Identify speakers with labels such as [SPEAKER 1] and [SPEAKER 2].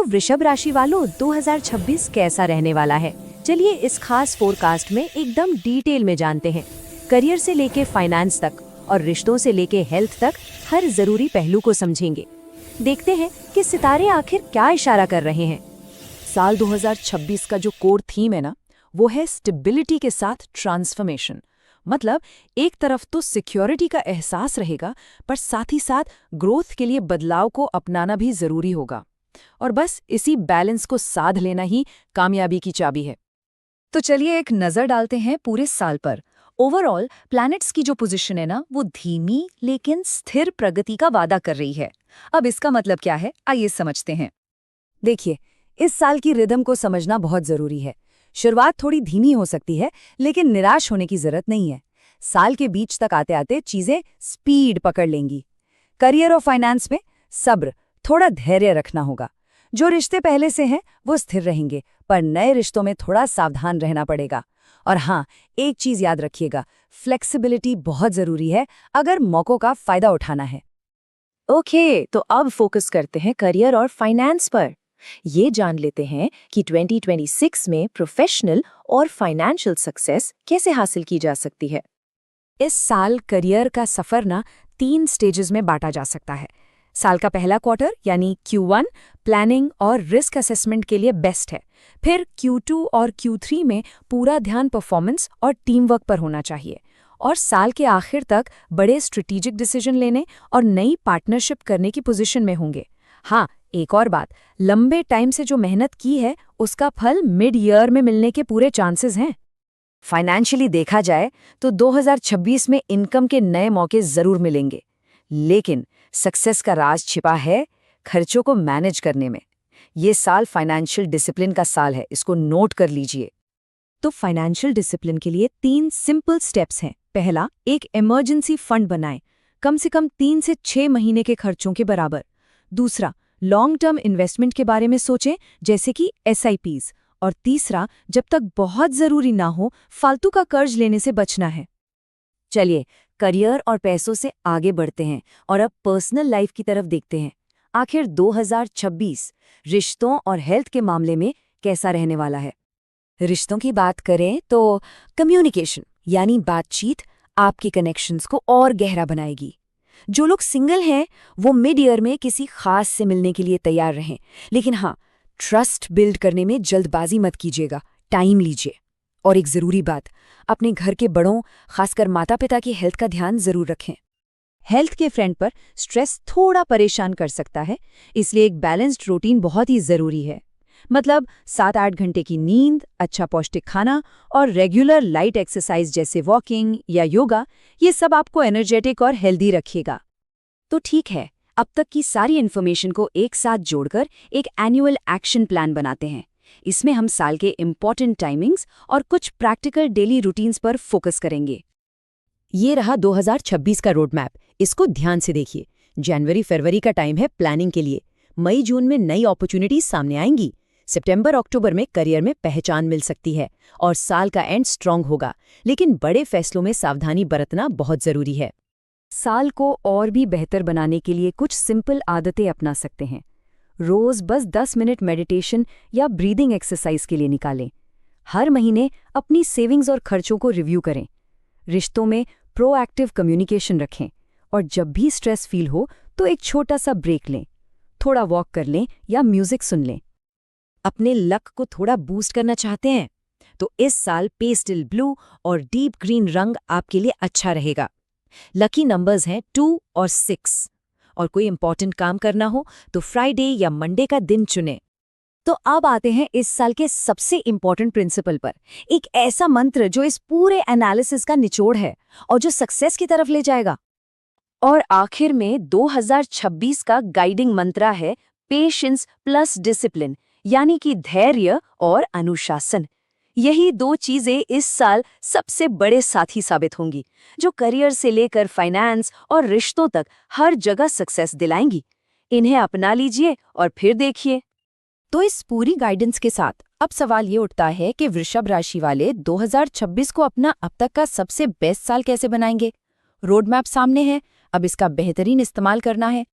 [SPEAKER 1] तो वृषभ राशि वालों 2026 कैसा रहने वाला है, चलिए इस खास फोरकास्ट में एकदम डिटेल में जानते हैं। करियर से लेके फाइनेंस तक और रिश्तों से लेके हेल्थ तक हर जरूरी पहलू को समझेंगे। देखते हैं कि सितारे आखिर क्या इशारा कर रहे हैं।
[SPEAKER 2] साल 2026 का जो कोर थीम है ना, वो है स्टेबिलिटी के साथ ट्रांसफॉर्मेशन। मतलब एक तरफ तो सिक्योरिटी का एहसास रहेगा, पर साथ ही साथ ग्रोथ के लिए बदलाव को अपनाना भी जरूरी होगा। और बस इसी बैलेंस को साध लेना ही कामयाबी की चाबी है। तो चलिए एक नजर डालते हैं पूरे साल पर। ओवरऑल प्लैनेट्स की जो पोजीशन है ना, वो धीमी लेकिन स्थिर प्रगति का वादा कर रही है। अब इसका मतलब क्या है, आइए समझते हैं। देखिए, इस साल की रिदम को समझना बहुत जरूरी है। शुरुआत थोड़ी धीमी हो सकती है, लेकिन निराश होने की जरूरत नहीं है। साल के बीच तक आते आते चीजें स्पीड पकड़ लेंगी। करियर और फाइनेंस में सब्र, थोड़ा धैर्य रखना होगा। जो रिश्ते पहले से हैं वो स्थिर रहेंगे, पर नए रिश्तों में थोड़ा सावधान रहना पड़ेगा। और हाँ, एक चीज याद रखिएगा, फ्लेक्सिबिलिटी बहुत जरूरी है अगर मौकों का फायदा उठाना है।
[SPEAKER 1] ओके, तो अब फोकस करते हैं करियर और फाइनेंस पर। ये जान लेते हैं कि 2026 में प्रोफेशनल और फाइनेंशियल सक्सेस कैसे हासिल की जा सकती है।
[SPEAKER 2] इस साल करियर का सफर ना 3 स्टेजेस में बांटा जा सकता है। साल का पहला क्वार्टर यानी Q1 प्लानिंग और रिस्क असेसमेंट के लिए बेस्ट है। फिर Q2 और Q3 में पूरा ध्यान परफॉर्मेंस और टीम वर्क पर होना चाहिए। और साल के आखिर तक बड़े स्ट्रेटेजिक डिसीजन लेने और नई पार्टनरशिप करने की पोजीशन में होंगे। हाँ, एक और बात, लंबे टाइम से जो मेहनत की है उसका फल मिड ईयर में मिलने के पूरे चांसेस हैं। फाइनेंशियली देखा जाए तो 2026 में इनकम के नए मौके जरूर मिलेंगे, लेकिन सक्सेस का राज छिपा है खर्चों को मैनेज करने में। ये साल फाइनेंशियल डिसिप्लिन का साल है, इसको नोट कर लीजिए। तो फाइनेंशियल डिसिप्लिन के लिए 3 सिंपल स्टेप्स हैं। पहला, एक इमरजेंसी फंड बनाएं, कम से कम 3 से 6 महीने के खर्चों के बराबर। दूसरा, लॉन्ग टर्म इन्वेस्टमेंट के बारे में सोचें, जैसे कि SIPs। और तीसरा, जब तक बहुत जरूरी ना हो, फालतू का कर्ज लेने से बचना है। चलिए करियर और पैसों से आगे बढ़ते हैं और अब पर्सनल लाइफ की तरफ देखते हैं। आखिर 2026 रिश्तों और हेल्थ के मामले में कैसा रहने वाला है। रिश्तों की बात करें तो कम्युनिकेशन यानी बातचीत आपके कनेक्शंस को और गहरा बनाएगी। जो लोग सिंगल हैं वो मिड ईयर में किसी खास से मिलने के लिए तैयार रहें, लेकिन हाँ, ट्रस्ट बिल्ड करने में जल्दबाजी मत कीजिएगा, टाइम लीजिए। और एक जरूरी बात, अपने घर के बड़ों, खासकर माता पिता की हेल्थ का ध्यान जरूर रखें। हेल्थ के फ्रंट पर स्ट्रेस थोड़ा परेशान कर सकता है, इसलिए एक बैलेंस्ड रूटीन बहुत ही जरूरी है। मतलब 7-8 घंटे की नींद, अच्छा पौष्टिक खाना और रेगुलर लाइट एक्सरसाइज जैसे वॉकिंग या योगा, ये सब आपको एनर्जेटिक और हेल्दी रखेगा। तो ठीक है, अब तक की सारी इन्फॉर्मेशन को एक साथ जोड़कर एक एनुअल एक्शन प्लान बनाते हैं। इसमें हम साल के इम्पॉर्टेंट टाइमिंग्स और कुछ प्रैक्टिकल डेली रूटीन्स पर फोकस करेंगे। ये रहा 2026 का रोड मैप, इसको ध्यान से देखिए। जनवरी-फरवरी का टाइम है प्लानिंग के लिए। मई-जून में नई अपॉर्चुनिटीज सामने आएंगी। सितंबर-अक्टूबर में करियर में पहचान मिल सकती है और साल का एंड स्ट्रांग होगा, लेकिन बड़े फैसलों में सावधानी बरतना बहुत जरूरी है। साल को और भी बेहतर बनाने के लिए कुछ सिंपल आदतें अपना सकते हैं। रोज बस 10 मिनट मेडिटेशन या ब्रीदिंग एक्सरसाइज के लिए निकालें। हर महीने अपनी सेविंग्स और खर्चों को रिव्यू करें। रिश्तों में प्रोएक्टिव कम्युनिकेशन रखें और जब भी स्ट्रेस फील हो तो एक छोटा सा ब्रेक लें, थोड़ा वॉक कर लें या म्यूजिक सुन लें। अपने लक को थोड़ा बूस्ट करना चाहते हैं तो इस साल पेस्टल ब्लू और डीप ग्रीन रंग आपके लिए अच्छा रहेगा। लकी नंबर्स हैं 2 और 6। और कोई इंपॉर्टेंट काम करना हो तो फ्राइडे या मंडे का दिन चुनें। तो अब आते हैं इस साल के सबसे इंपॉर्टेंट प्रिंसिपल पर, एक ऐसा मंत्र जो इस पूरे एनालिसिस का निचोड़ है और जो सक्सेस की तरफ ले जाएगा। और आखिर में 2026 का गाइडिंग मंत्र है पेशेंस प्लस डिसिप्लिन, यानी कि धैर्य और अनुशासन। यही 2 चीजें इस साल सबसे बड़े साथी साबित होंगी, जो करियर से लेकर फाइनेंस और रिश्तों तक हर जगह सक्सेस दिलाएंगी। इन्हें अपना लीजिए और फिर देखिए। तो इस पूरी गाइडेंस के साथ अब सवाल ये उठता है कि वृषभ राशि वाले 2026 को अपना अब तक का सबसे बेस्ट साल कैसे बनाएंगे। रोड मैप सामने है, अब इसका बेहतरीन इस्तेमाल करना है।